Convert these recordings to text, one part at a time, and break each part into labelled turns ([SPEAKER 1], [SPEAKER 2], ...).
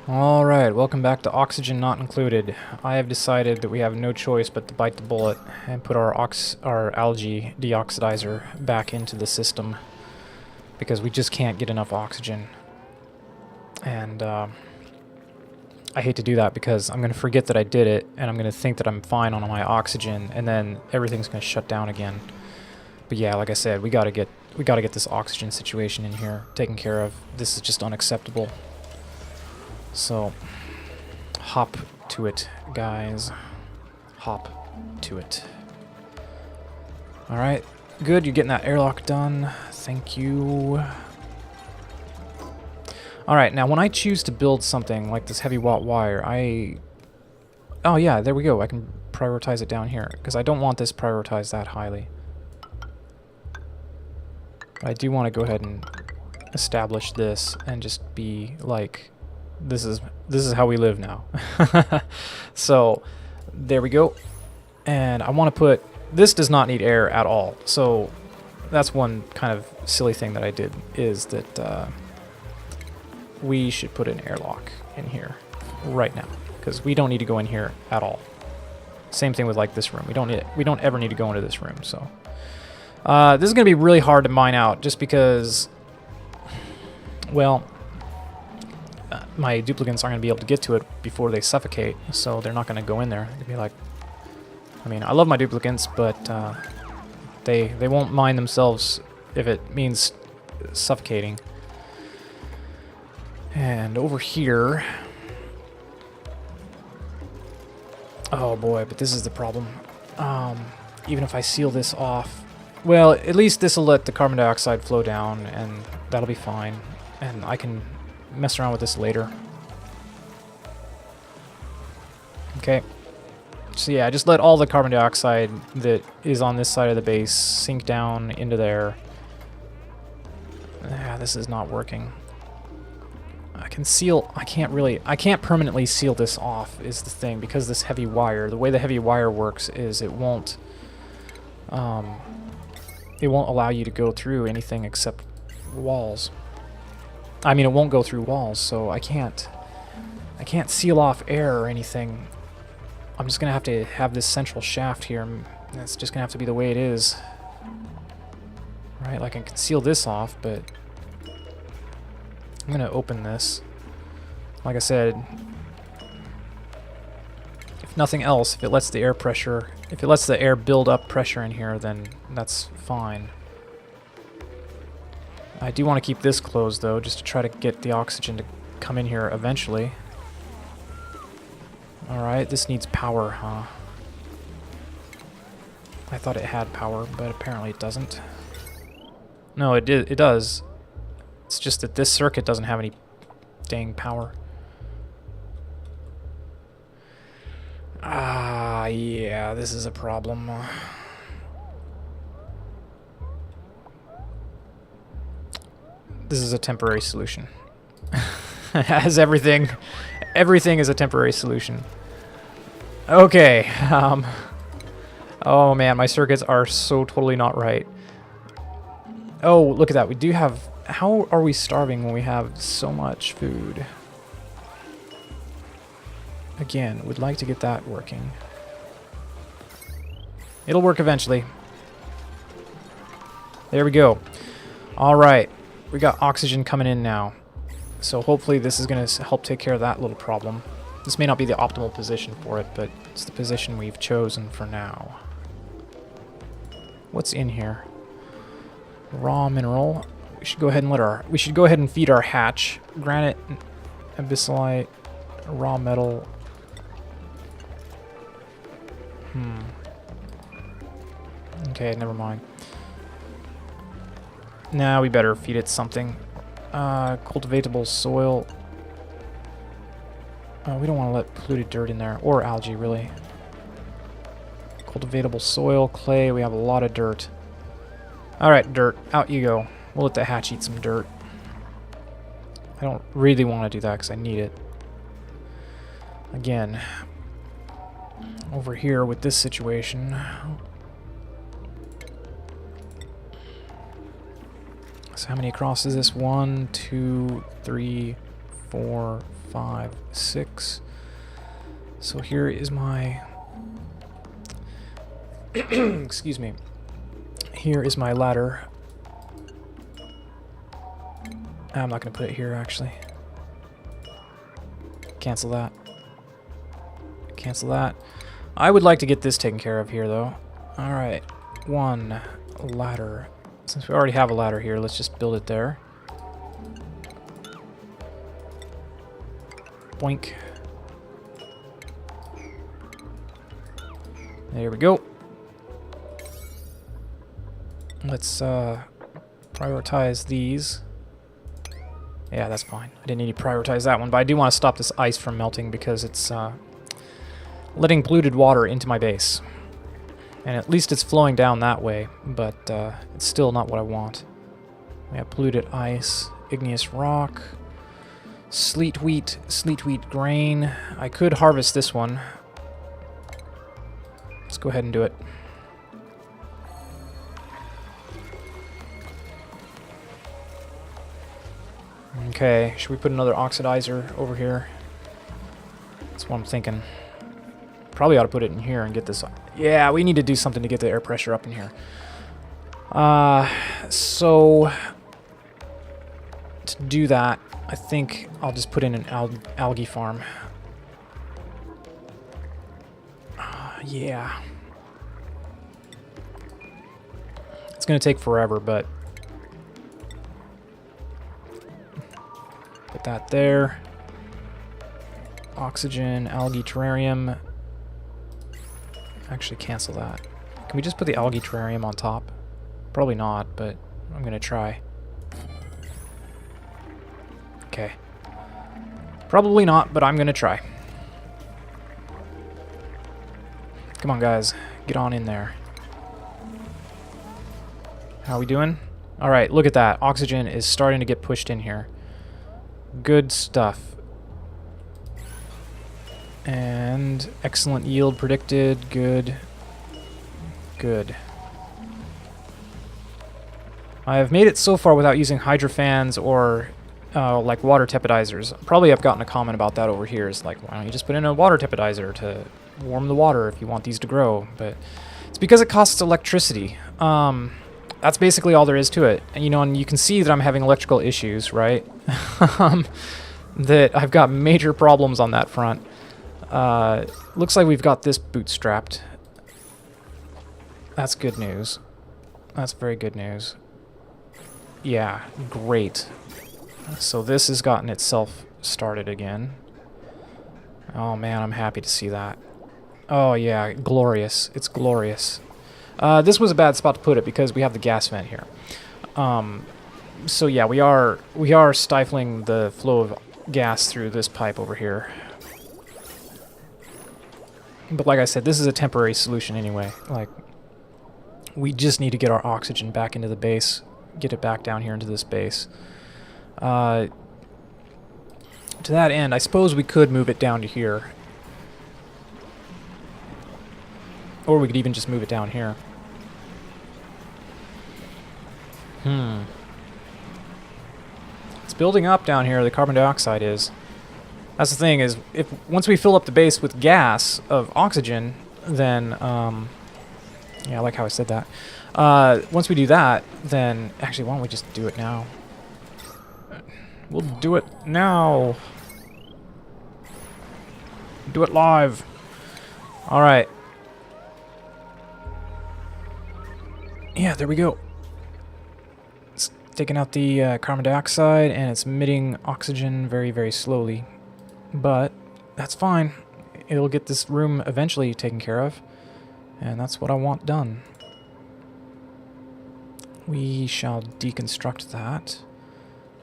[SPEAKER 1] Alright, welcome back to Oxygen Not Included. I have decided that we have no choice but to bite the bullet and put our algae deoxidizer back into the system because we just can't get enough oxygen. And I hate to do that because I'm going to forget that I did it and I'm going to think that I'm fine on my oxygen and then everything's going to shut down again. But yeah, like I said, we got to get this oxygen situation in here taken care of. This is just unacceptable. So, hop to it, guys. Hop to it. Alright, good, you're getting that airlock done. Thank you. Alright, now when I choose to build something like this heavy watt wire, oh yeah, there we go. I can prioritize it down here, because I don't want this prioritized that highly. But I do want to go ahead and establish this and just be like... This is how we live now. So there we go. And I want to put, this does not need air at all. So that's one kind of silly thing that I did, is that we should put an airlock in here right now, because we don't need to go in here at all. Same thing with like this room. We don't ever need to go into this room. So this is going to be really hard to mine out, just because, well, my duplicants aren't going to be able to get to it before they suffocate, so they're not going to go in there. They'd be like, I mean, I love my duplicants, but they won't mine themselves if it means suffocating. And over here, oh boy, but this is the problem. Even if I seal this off, well, at least this will let the carbon dioxide flow down, and that'll be fine, and I can mess around with this later. Okay. So yeah, just let all the carbon dioxide that is on this side of the base sink down into there. Ah, this is not working. I can't permanently seal this off is the thing, because this heavy wire, the way the heavy wire works is it won't allow you to go through anything except walls. I mean, it won't go through walls, so I can't seal off air or anything. I'm just gonna have to have this central shaft here. It's just gonna have to be the way it is. Right, like I can seal this off, but I'm gonna open this. Like I said, if nothing else, if it lets the air build up pressure in here, then that's fine. I do want to keep this closed, though, just to try to get the oxygen to come in here eventually. Alright, this needs power, huh? I thought it had power, but apparently it doesn't. No, it does. It's just that this circuit doesn't have any dang power. Ah, yeah, this is a problem. This is a temporary solution. As everything is a temporary solution. Okay. Oh man, my circuits are so totally not right. Oh, look at that. We do have... How are we starving when we have so much food? Again, would like to get that working. It'll work eventually. There we go. All right. We got oxygen coming in now. So hopefully this is going to help take care of that little problem. This may not be the optimal position for it, but it's the position we've chosen for now. What's in here? Raw mineral. We should go ahead and feed our hatch. Granite, abyssalite, raw metal. Okay, never mind. Now we better feed it something. Cultivatable soil. We don't want to let polluted dirt in there, or algae, really. Cultivatable soil, clay, we have a lot of dirt. Alright, dirt, out you go. We'll let the hatch eat some dirt. I don't really want to do that because I need it. Again, over here with this situation... So how many across is this? 1, 2, 3, 4, 5, 6. So here is my... excuse me. Here is my ladder. I'm not going to put it here, actually. Cancel that. Cancel that. I would like to get this taken care of here, though. Alright. 1 ladder. Since we already have a ladder here, let's just build it there. Boink. There we go. Let's prioritize these. Yeah, that's fine. I didn't need to prioritize that one, but I do want to stop this ice from melting because it's letting polluted water into my base. And at least it's flowing down that way, but it's still not what I want. We have polluted ice, igneous rock, sleet wheat grain. I could harvest this one. Let's go ahead and do it. Okay, should we put another oxidizer over here? That's what I'm thinking. Probably ought to put it in here and get this... Yeah, we need to do something to get the air pressure up in here. So... to do that, I think I'll just put in an algae farm. Yeah. It's going to take forever, but... put that there. Oxygen, algae terrarium. Actually, cancel that. Can we just put the algae terrarium on top? Probably not, but I'm going to try. Okay. Probably not, but I'm going to try. Come on, guys. Get on in there. How are we doing? Alright, look at that. Oxygen is starting to get pushed in here. Good stuff. And excellent yield predicted. Good. Good. I have made it so far without using hydrofans or like water tepidizers. Probably I've gotten a comment about that over here. It's like, why don't you just put in a water tepidizer to warm the water if you want these to grow? But it's because it costs electricity. That's basically all there is to it. And, you know, and you can see that I'm having electrical issues, right? That I've got major problems on that front. Looks like we've got this bootstrapped. That's good news. That's very good news. Yeah, great. So this has gotten itself started again. Oh man, I'm happy to see that. Oh yeah, glorious. It's glorious. This was a bad spot to put it because we have the gas vent here. So yeah, we are stifling the flow of gas through this pipe over here. But like I said, this is a temporary solution anyway. Like, we just need to get our oxygen back into the base, get it back down here into this base. To that end, I suppose we could move it down to here. Or we could even just move it down here. It's building up down here, the carbon dioxide is. That's the thing, is if once we fill up the base with gas of oxygen, then, yeah, I like how I said that. Once we do that, then, actually, why don't we just do it now? We'll do it now. Do it live. Alright. Yeah, there we go. It's taking out the carbon dioxide, and it's emitting oxygen very, very slowly. But that's fine. It'll get this room eventually taken care of. And that's what I want done. We shall deconstruct that.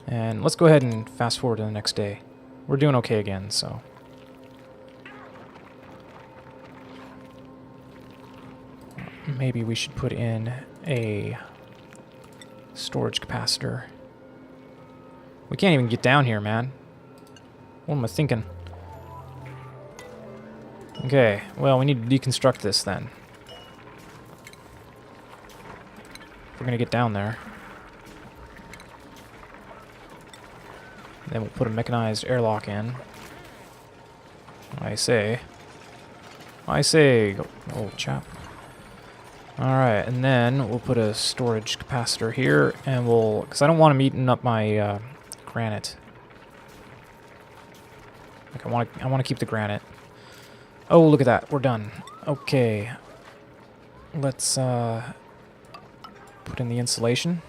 [SPEAKER 1] And let's go ahead and fast forward to the next day. We're doing okay again, so. Maybe we should put in a storage capacitor. We can't even get down here, man. What am I thinking? Okay, well, we need to deconstruct this then. If we're gonna get down there. Then we'll put a mechanized airlock in. I say. I say, old chap. Alright, and then we'll put a storage capacitor here, and we'll... Because I don't want them eating up my granite. Like, I want to keep the granite. Oh, look at that. We're done. Okay. Let's put in the insulation.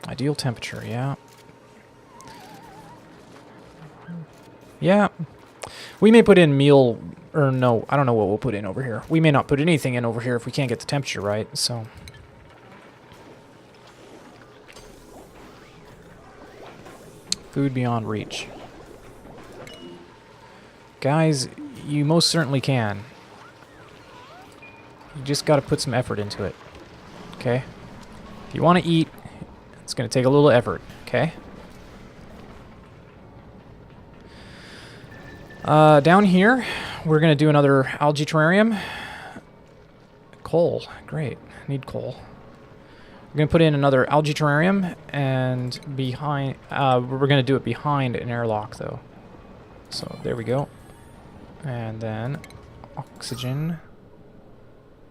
[SPEAKER 1] Ideal temperature, yeah. Yeah. We may put in meal... Or no, I don't know what we'll put in over here. We may not put anything in over here if we can't get the temperature right, so... Food beyond reach. Guys, you most certainly can. You just gotta put some effort into it. Okay? If you want to eat, it's gonna take a little effort, okay? Down here, we're going to do another algae terrarium. Coal. Great. Need coal. We're going to put in another algae terrarium, and behind... we're going to do it behind an airlock, though. So, there we go. And then, oxygen.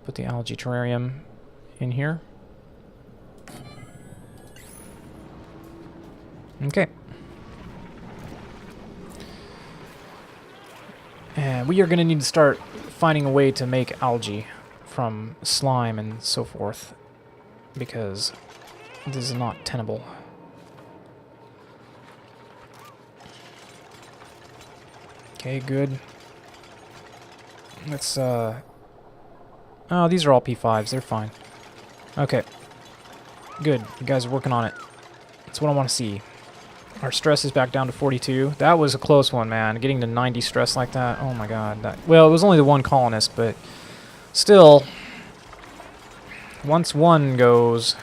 [SPEAKER 1] Put the algae terrarium in here. Okay. And we are going to need to start finding a way to make algae from slime and so forth, because this is not tenable. Okay, good. Let's, oh, these are all P5s. They're fine. Okay. Good. You guys are working on it. That's what I want to see. Our stress is back down to 42. That was a close one, man. Getting to 90 stress like that. Oh my god. Well, it was only the one colonist, but still, once one goes...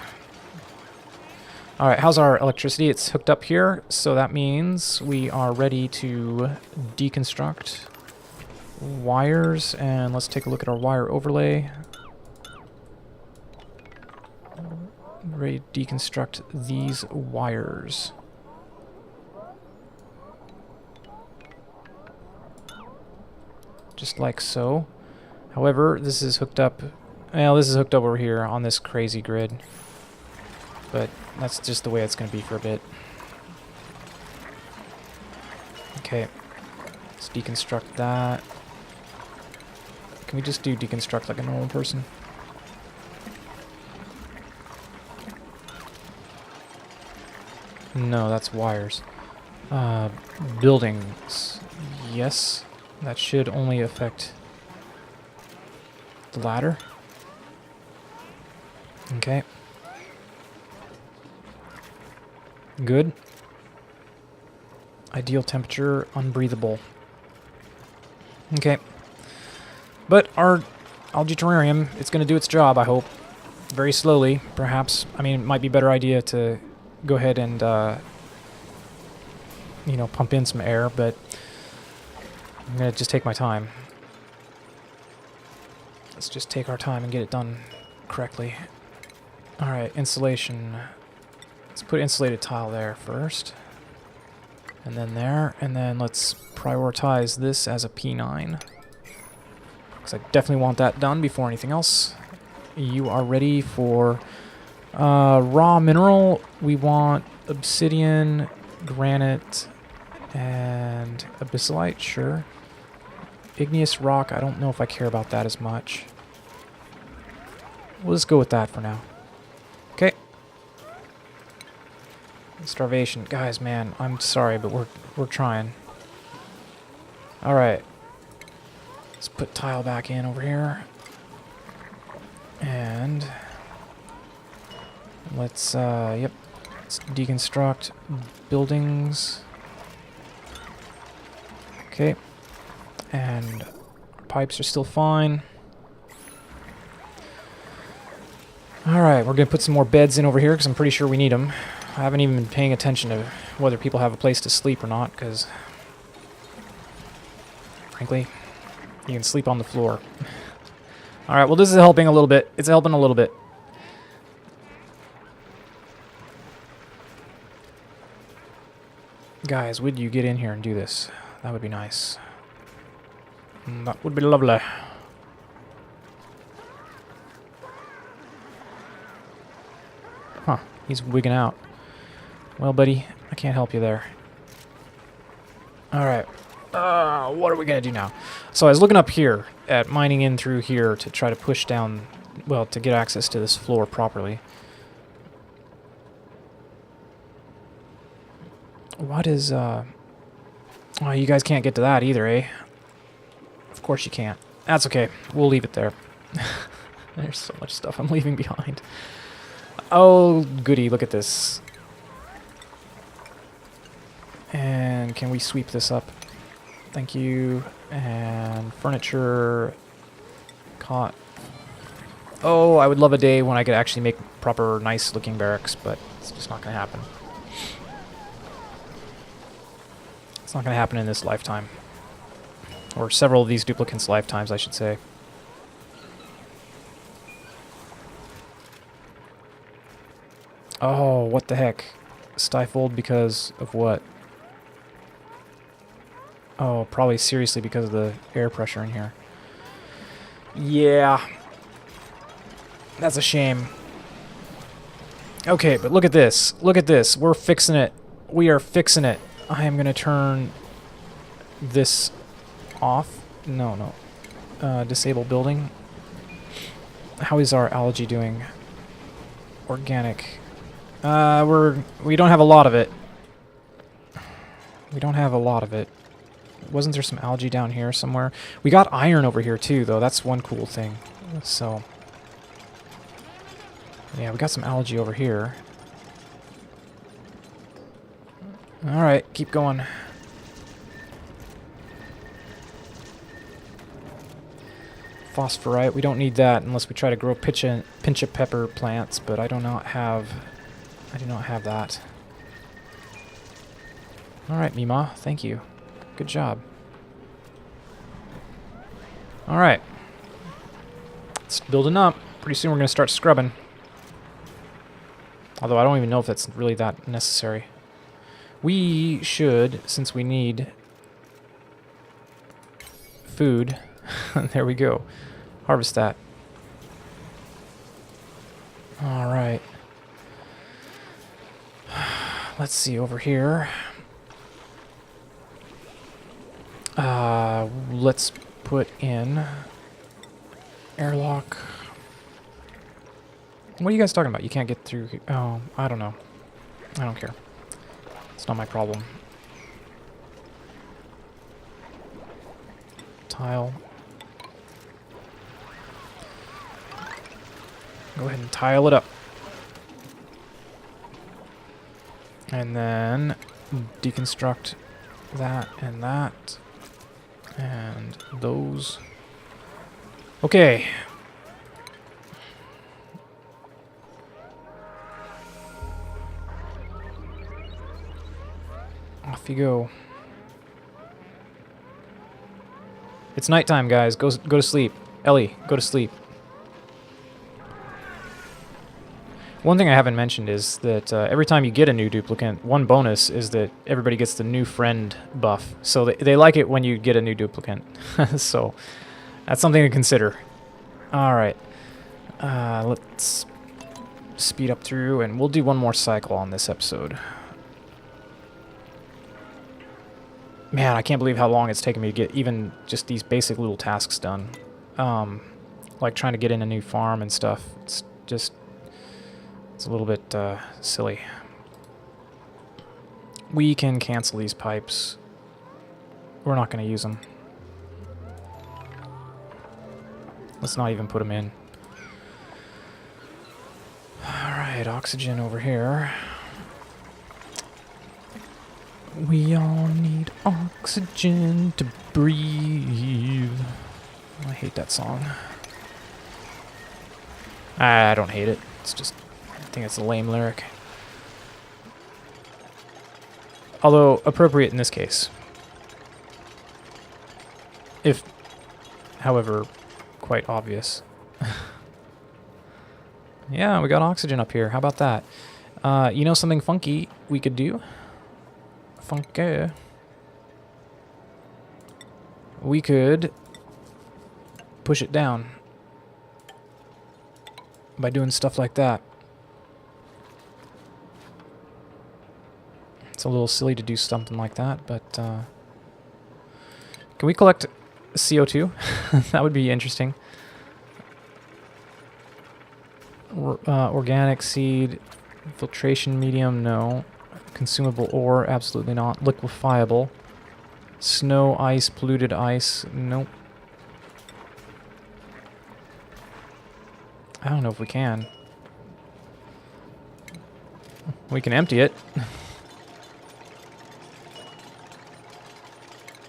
[SPEAKER 1] Alright, how's our electricity? It's hooked up here, so that means we are ready to deconstruct wires, and let's take a look at our wire overlay. Ready to deconstruct these wires. Just like so. However, this is hooked up... Well, this is hooked up over here on this crazy grid. But that's just the way it's going to be for a bit. Okay. Let's deconstruct that. Can we just do deconstruct like a normal person? No, that's wires. Buildings. Yes. That should only affect the ladder. Okay. Good. Ideal temperature, unbreathable. Okay. But our algae terrarium, it's going to do its job, I hope. Very slowly, perhaps. I mean, it might be a better idea to go ahead and, you know, pump in some air, but I'm going to just take my time. Let's just take our time and get it done correctly. Alright, insulation. Let's put insulated tile there first. And then there. And then let's prioritize this as a P9. Because I definitely want that done before anything else. You are ready for raw mineral. We want obsidian, granite, and abyssalite, sure. Igneous rock, I don't know if I care about that as much. We'll just go with that for now. Okay. Starvation. Guys, man, I'm sorry, but we're trying. Alright. Let's put tile back in over here. And let's yep. Let's deconstruct buildings. Okay. And our pipes are still fine. Alright, we're going to put some more beds in over here because I'm pretty sure we need them. I haven't even been paying attention to whether people have a place to sleep or not, because frankly, you can sleep on the floor. Alright, well this is helping a little bit. It's helping a little bit. Guys, would you get in here and do this? That would be nice. That would be lovely. Huh, he's wigging out. Well, buddy, I can't help you there. Alright. What are we gonna do now? So I was looking up here at mining in through here to try to push down, well, to get access to this floor properly. What is, Oh, you guys can't get to that either, eh? Of course you can't. That's okay. We'll leave it there. There's so much stuff I'm leaving behind. Oh, goody. Look at this. And can we sweep this up? Thank you. And furniture. Cot. Oh, I would love a day when I could actually make proper, nice-looking barracks, but it's just not going to happen. It's not going to happen in this lifetime. Or several of these duplicants' lifetimes, I should say. Oh, what the heck? Stifled because of what? Oh, probably seriously because of the air pressure in here. Yeah. That's a shame. Okay, but look at this. Look at this. We're fixing it. We are fixing it. I am going to turn this off. No. Disable building. How is our algae doing? Organic. We don't have a lot of it. We don't have a lot of it. Wasn't there some algae down here somewhere? We got iron over here too, though. That's one cool thing. So, yeah, we got some algae over here. Alright, keep going. Phosphorite, we don't need that unless we try to grow pinch of pepper plants, but I do not have that. Alright, Mima, thank you. Good job. Alright. It's building up. Pretty soon we're going to start scrubbing. Although I don't even know if that's really that necessary. We should, since we need food, there we go. Harvest that. Alright. Let's see over here. Let's put in airlock. What are you guys talking about? You can't get through here. Oh, I don't know. I don't care. It's not my problem. Tile. Go ahead and tile it up. And then deconstruct that and that. And those. Okay. Off you go. It's nighttime, guys. Go to sleep. Ellie, go to sleep. One thing I haven't mentioned is that every time you get a new duplicant, one bonus is that everybody gets the new friend buff. So they like it when you get a new duplicant. So that's something to consider. Alright. Let's speed up through, and we'll do one more cycle on this episode. Man, I can't believe how long it's taken me to get even just these basic little tasks done. Like trying to get in a new farm and stuff. It's just... it's a little bit silly. We can cancel these pipes. We're not going to use them. Let's not even put them in. Alright, oxygen over here. We all need oxygen to breathe. I hate that song. I don't hate it. It's just... I think it's a lame lyric. Although, appropriate in this case. If, however, quite obvious. Yeah, we got oxygen up here. How about that? You know something funky we could do? funky. We could push it down by doing stuff like that. It's a little silly to do something like that, but can we collect CO2? That would be interesting. Organic seed, filtration medium, no. Consumable ore, absolutely not. Liquefiable. Snow, ice, polluted ice, nope. I don't know if we can. We can empty it.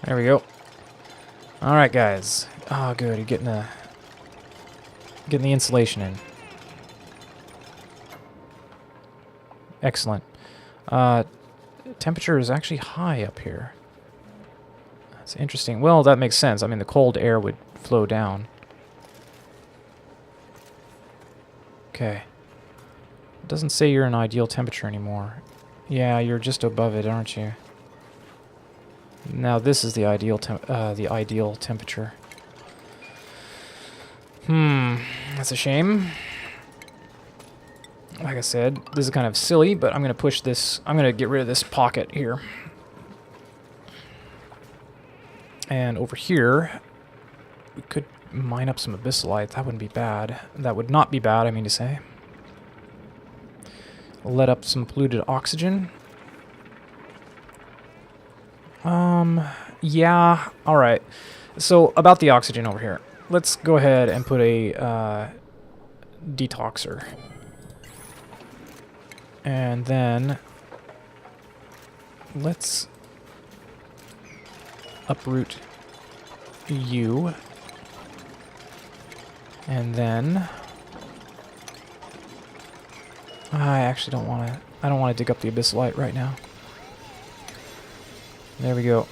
[SPEAKER 1] There we go. Alright, guys. Oh, good. You're getting the insulation in. Excellent. Temperature is actually high up here. That's interesting. Well, that makes sense. I mean, the cold air would flow down. Okay. It doesn't say you're an ideal temperature anymore. Yeah, you're just above it, aren't you? Now this is the ideal temperature. That's a shame. Like I said, this is kind of silly, but I'm going to push this. I'm going to get rid of this pocket here. And over here, we could mine up some abyssalite. That wouldn't be bad. That would not be bad, I mean to say. Let up some polluted oxygen. Yeah, alright. So, about the oxygen over here. Let's go ahead and put a detoxer. And then let's uproot you. And then I actually don't want to. I don't want to dig up the abyssalite right now. There we go.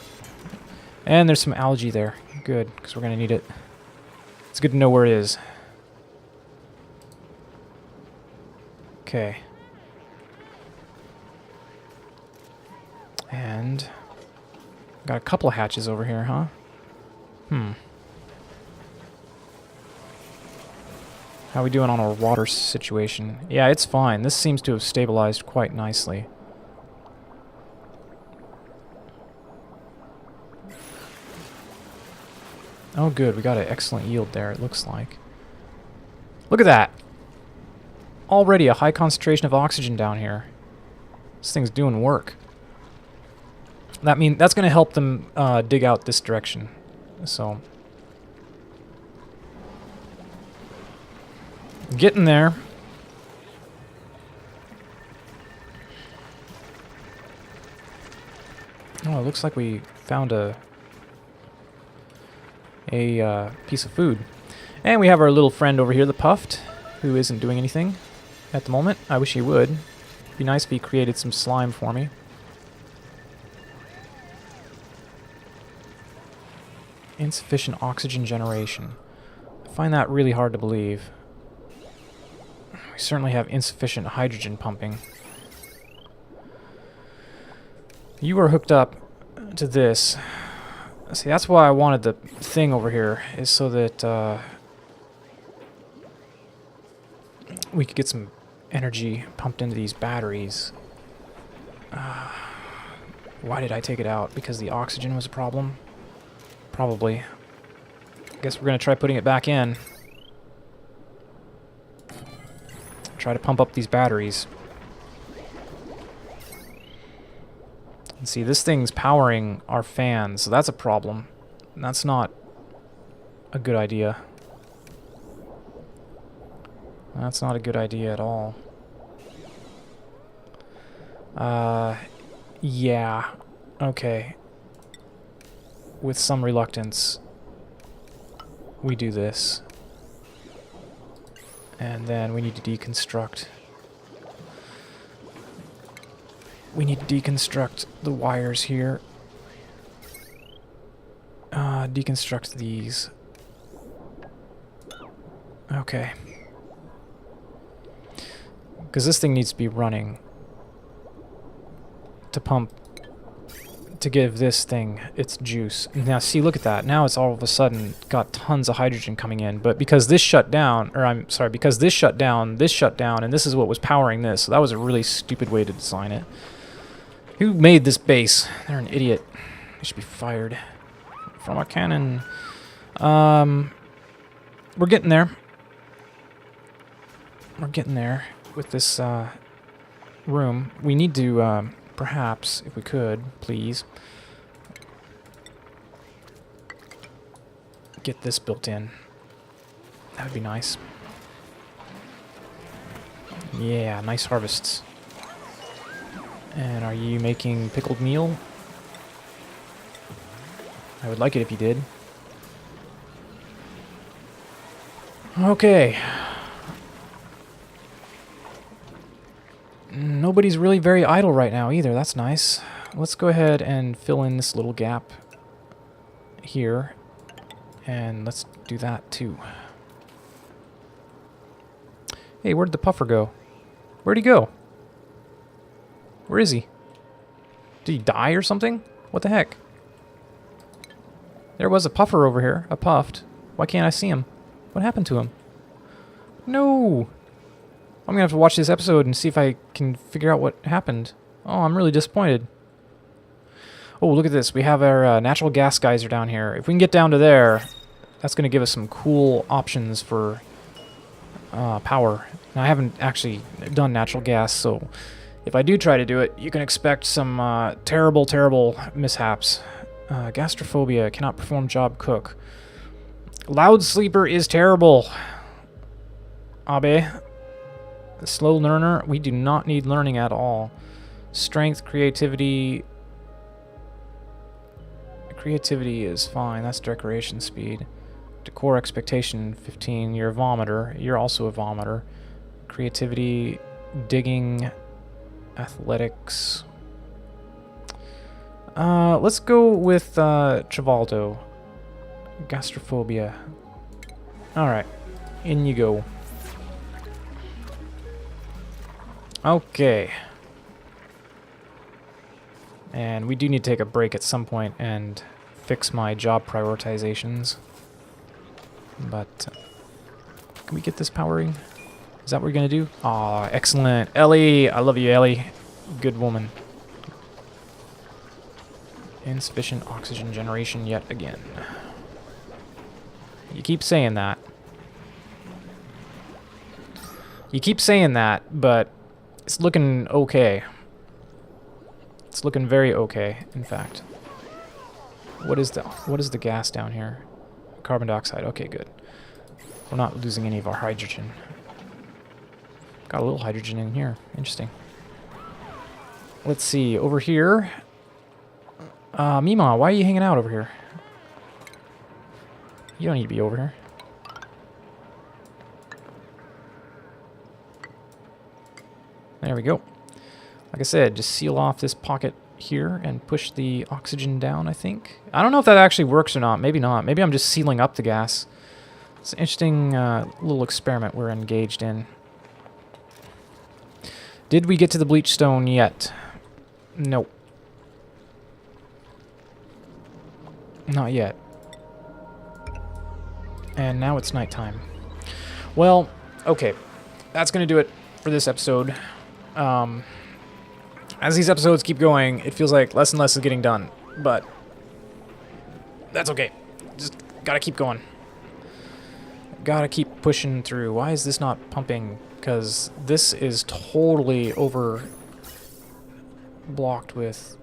[SPEAKER 1] And there's some algae there. Good, because we're going to need it. It's good to know where it is. Okay. And got a couple of hatches over here, huh? How are we doing on our water situation? Yeah, it's fine. This seems to have stabilized quite nicely. Oh, good. We got an excellent yield there, it looks like. Look at that! Already a high concentration of oxygen down here. This thing's doing work. That's going to help them dig out this direction. So, getting there. Oh, it looks like we found a piece of food. And we have our little friend over here, the Puffed, who isn't doing anything at the moment. I wish he would. It'd be nice if he created some slime for me. Insufficient oxygen generation. I find that really hard to believe. We certainly have insufficient hydrogen pumping. You are hooked up to this. See, that's why I wanted the thing over here, is so that we could get some energy pumped into these batteries. Why did I take it out? Because the oxygen was a problem? Probably. I guess we're going to try putting it back in. Try to pump up these batteries. And see, this thing's powering our fans, so that's a problem. That's not a good idea. That's not a good idea at all. Yeah. Okay. With some reluctance, we do this. And then we need to deconstruct. We need to deconstruct the wires here. Deconstruct these. Okay. Because this thing needs to be running to pump to give this thing its juice. Now see, look at that. Now it's all of a sudden got tons of hydrogen coming in. But because this shut down, or I'm sorry, because this shut down, and this is what was powering this. So that was a really stupid way to design it. Who made this base? They're an idiot. They should be fired. From a cannon. We're getting there. We're getting there with this room. We need to... perhaps, if we could, please, get this built in. That would be nice. Yeah, nice harvests. And are you making pickled meal? I would like it if you did. Okay. Nobody's really very idle right now either. That's nice. Let's go ahead and fill in this little gap here. And let's do that too. Hey, where'd the puffer go? Where'd he go? Where is he? Did he die or something? What the heck? There was a puffer over here. A puffed. Why can't I see him? What happened to him? No! I'm gonna have to watch this episode and see if I can figure out what happened. Oh, I'm really disappointed. Oh, look at this. We have our natural gas geyser down here. If we can get down to there, that's gonna give us some cool options for power. Now, I haven't actually done natural gas, so if I do try to do it, you can expect some terrible, terrible mishaps. Gastrophobia, cannot perform job cook. Loud sleeper is terrible. Abe. The slow learner, we do not need learning at all. Strength, creativity. Creativity is fine. That's decoration speed. Decor expectation 15. You're a vomiter. You're also a vomiter. Creativity, digging, athletics. Let's go with Travolto. Gastrophobia. Alright. In you go. Okay. And we do need to take a break at some point and fix my job prioritizations. But can we get this powering? Is that what we're going to do? Aw, excellent. Ellie! I love you, Ellie. Good woman. Insufficient oxygen generation yet again. You keep saying that. You keep saying that, but it's looking okay. It's looking very okay, in fact. What is the gas down here? Carbon dioxide. Okay, good. We're not losing any of our hydrogen. Got a little hydrogen in here. Interesting. Let's see. Over here. Mima, why are you hanging out over here? You don't need to be over here. There we go. Like I said, just seal off this pocket here and push the oxygen down, I think. I don't know if that actually works or not. Maybe not. Maybe I'm just sealing up the gas. It's an interesting little experiment we're engaged in. Did we get to the bleach stone yet? Nope. Not yet. And now it's nighttime. Well, okay. That's going to do it for this episode. As these episodes keep going, it feels like less and less is getting done. But that's okay. Just gotta keep going. Gotta keep pushing through. Why is this not pumping? Because this is totally over blocked with...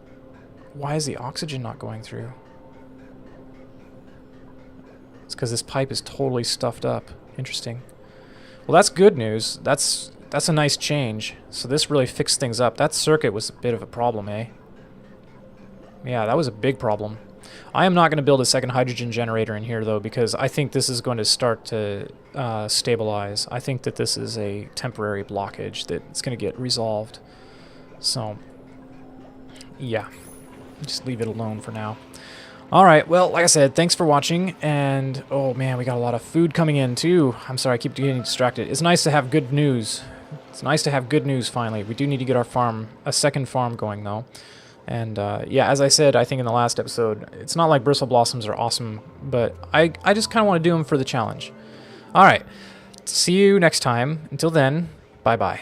[SPEAKER 1] Why is the oxygen not going through? It's because this pipe is totally stuffed up. Interesting. Well, that's good news. That's a nice change. So this really fixed things up. That circuit was a bit of a problem, eh? Yeah, that was a big problem. I am not going to build a second hydrogen generator in here, though, because I think this is going to start to stabilize. I think that this is a temporary blockage that's going to get resolved. So, yeah. Just leave it alone for now. Alright, well, like I said, thanks for watching, and, oh man, we got a lot of food coming in, too. I'm sorry, I keep getting distracted. It's nice to have good news. It's nice to have good news, finally. We do need to get our farm, a second farm going, though. And yeah, as I said, I think in the last episode, it's not like bristle blossoms are awesome, but I just kind of want to do them for the challenge. All right, see you next time. Until then, bye-bye.